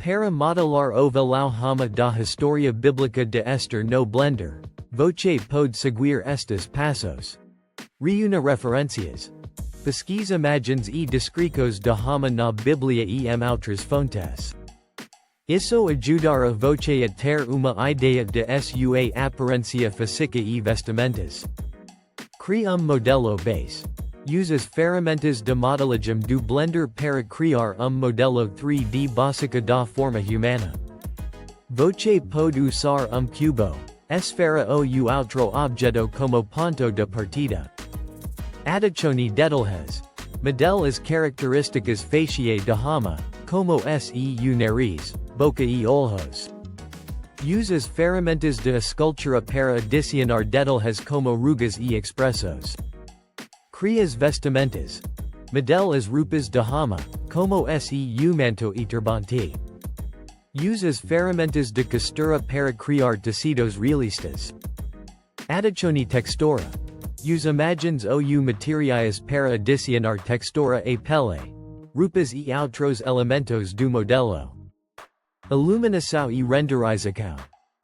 Para Modelar o Vilão Hamã da História Bíblica de ESTER no Blender, Voce pode seguir estes passos. Reúna referências. Pesquisa imagens e descritos de Hamã na Bíblia e outras fontes. Isso ajudar a você a ter uma ideia de sua aparência física e vestimentas. Cria modelo base. Uses ferramentas de modelagem do Blender para criar modelo 3D básico da forma humana. Você pode usar cubo, esfera ou outro objeto como ponto de partida. Adicione detalhes. Model as características faciais de Hamã, como seu nariz, boca e olhos. Uses ferramentas de escultura para adicionar detalhes como rugas e expressos. Crias vestimentas. Model as roupas de Hamã, como seu manto e turbante. Uses ferramentas de costura para criar tecidos realistas. Adicione textura. Use imagens ou materiais para adicionar textura a pele, roupas e outros elementos do modelo. Iluminação e renderização.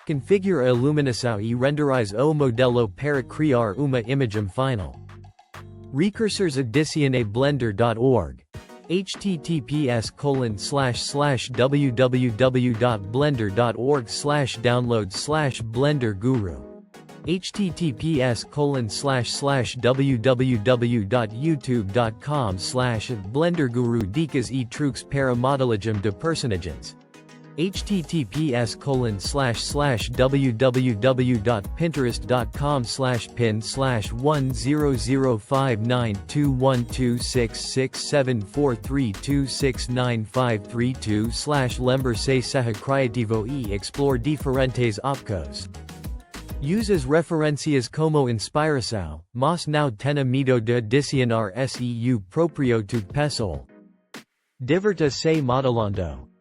Configure a iluminação e renderize o modelo para criar uma imagem final. Recursores adicione blender.org. https://www.blender.org/download/blenderguru. https://www.youtube.com/blenderguru dicas e truques para modelagem de personagens. https://www.pinterest.com/pin/100592267432695332/lembrarse serra criativo e explore diferentes opcos. Uses referências como inspiração, mas não tenha medo de adicionar seu próprio toque pessoal. Divirta-se modelando.